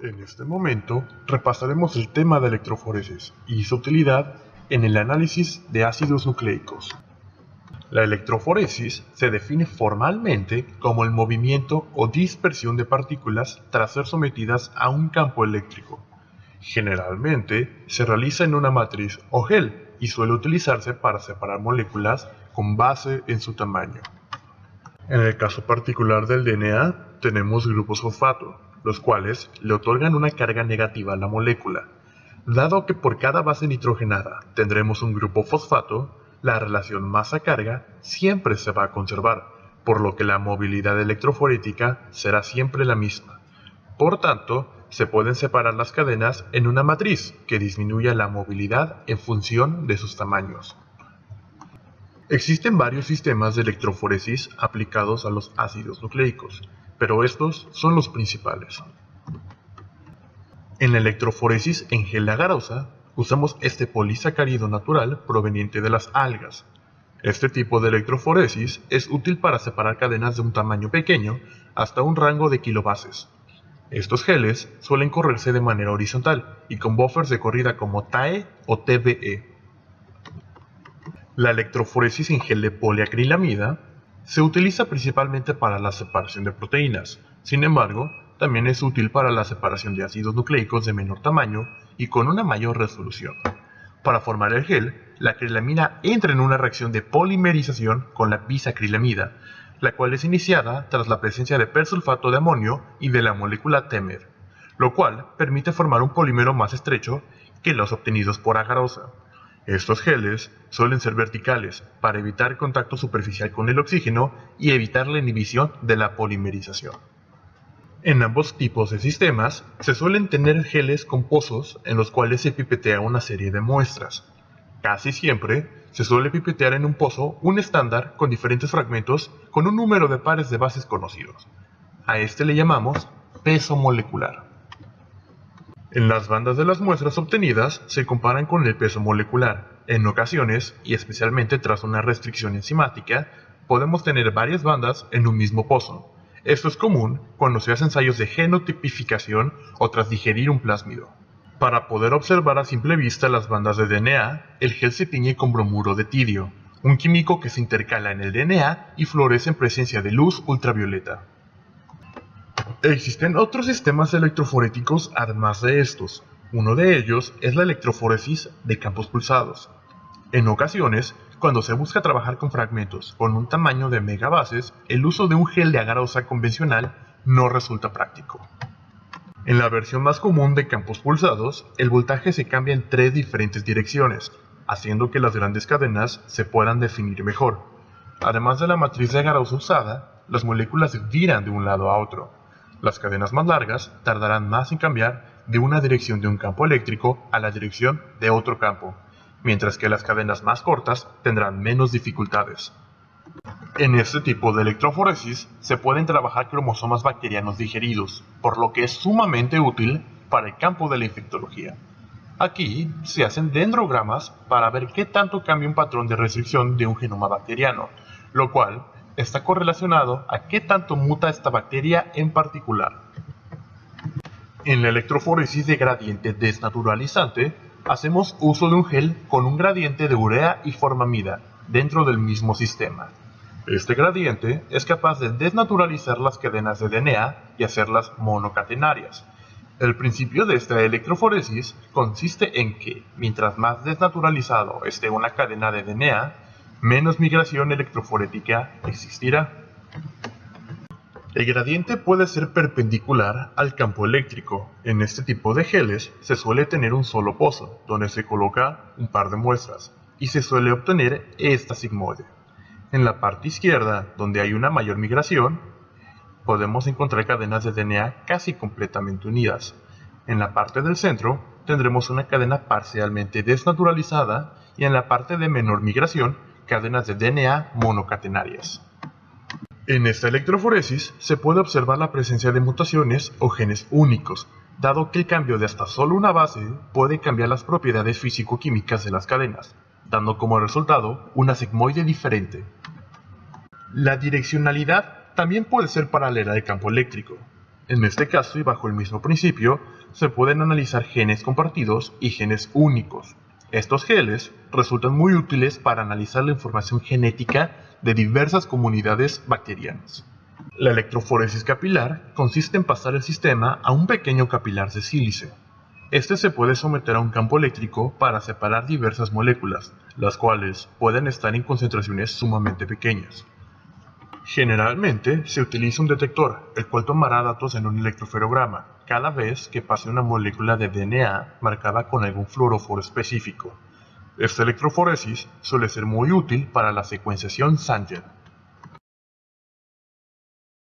En este momento repasaremos el tema de electroforesis y su utilidad en el análisis de ácidos nucleicos. La electroforesis se define formalmente como el movimiento o dispersión de partículas tras ser sometidas a un campo eléctrico. Generalmente se realiza en una matriz o gel y suele utilizarse para separar moléculas con base en su tamaño. En el caso particular del DNA, tenemos grupos fosfato, los cuales le otorgan una carga negativa a la molécula. Dado que por cada base nitrogenada tendremos un grupo fosfato, la relación masa-carga siempre se va a conservar, por lo que la movilidad electroforética será siempre la misma. Por tanto, se pueden separar las cadenas en una matriz que disminuya la movilidad en función de sus tamaños. Existen varios sistemas de electroforesis aplicados a los ácidos nucleicos, pero estos son los principales. En la electroforesis en gel agarosa, usamos este polisacárido natural proveniente de las algas. Este tipo de electroforesis es útil para separar cadenas de un tamaño pequeño hasta un rango de kilobases. Estos geles suelen correrse de manera horizontal y con buffers de corrida como TAE o TBE. La electroforesis en gel de poliacrilamida se utiliza principalmente para la separación de proteínas. Sin embargo, también es útil para la separación de ácidos nucleicos de menor tamaño y con una mayor resolución. Para formar el gel, la acrilamida entra en una reacción de polimerización con la bisacrilamida, la cual es iniciada tras la presencia de persulfato de amonio y de la molécula TEMER, lo cual permite formar un polímero más estrecho que los obtenidos por agarosa. Estos geles suelen ser verticales para evitar contacto superficial con el oxígeno y evitar la inhibición de la polimerización. En ambos tipos de sistemas se suelen tener geles con pozos en los cuales se pipetea una serie de muestras. Casi siempre se suele pipetear en un pozo un estándar con diferentes fragmentos con un número de pares de bases conocidos. A este le llamamos peso molecular. En las bandas de las muestras obtenidas se comparan con el peso molecular. En ocasiones, y especialmente tras una restricción enzimática, podemos tener varias bandas en un mismo pozo. Esto es común cuando se hacen ensayos de genotipificación o tras digerir un plásmido. Para poder observar a simple vista las bandas de DNA, el gel se tiñe con bromuro de tirio, un químico que se intercala en el DNA y florece en presencia de luz ultravioleta. Existen otros sistemas electroforéticos además de estos. Uno de ellos es la electroforesis de campos pulsados. En ocasiones, cuando se busca trabajar con fragmentos con un tamaño de megabases, el uso de un gel de agarosa convencional no resulta práctico. En la versión más común de campos pulsados, el voltaje se cambia en 3 diferentes direcciones, haciendo que las grandes cadenas se puedan definir mejor. Además de la matriz de agarosa usada, las moléculas giran de un lado a otro. Las cadenas más largas tardarán más en cambiar de una dirección de un campo eléctrico a la dirección de otro campo, mientras que las cadenas más cortas tendrán menos dificultades. En este tipo de electroforesis se pueden trabajar cromosomas bacterianos digeridos, por lo que es sumamente útil para el campo de la infectología. Aquí se hacen dendrogramas para ver qué tanto cambia un patrón de restricción de un genoma bacteriano, lo cual está correlacionado a qué tanto muta esta bacteria en particular. En la electroforesis de gradiente desnaturalizante, hacemos uso de un gel con un gradiente de urea y formamida dentro del mismo sistema. Este gradiente es capaz de desnaturalizar las cadenas de DNA y hacerlas monocatenarias. El principio de esta electroforesis consiste en que, mientras más desnaturalizado esté una cadena de DNA, menos migración electroforética existirá. El gradiente puede ser perpendicular al campo eléctrico. En este tipo de geles se suele tener un solo pozo, donde se coloca un par de muestras, y se suele obtener esta sigmoide. En la parte izquierda, donde hay una mayor migración, podemos encontrar cadenas de DNA casi completamente unidas. En la parte del centro, tendremos una cadena parcialmente desnaturalizada y en la parte de menor migración, cadenas de DNA monocatenarias. En esta electroforesis se puede observar la presencia de mutaciones o genes únicos, dado que el cambio de hasta solo una base puede cambiar las propiedades físico-químicas de las cadenas, dando como resultado una sigmoide diferente. La direccionalidad también puede ser paralela al campo eléctrico. En este caso y bajo el mismo principio, se pueden analizar genes compartidos y genes únicos. Estos genes resultan muy útiles para analizar la información genética de diversas comunidades bacterianas. La electroforesis capilar consiste en pasar el sistema a un pequeño capilar de sílice. Este se puede someter a un campo eléctrico para separar diversas moléculas, las cuales pueden estar en concentraciones sumamente pequeñas. Generalmente se utiliza un detector, el cual tomará datos en un electroferograma cada vez que pase una molécula de DNA marcada con algún fluoróforo específico. Esta electroforesis suele ser muy útil para la secuenciación Sanger.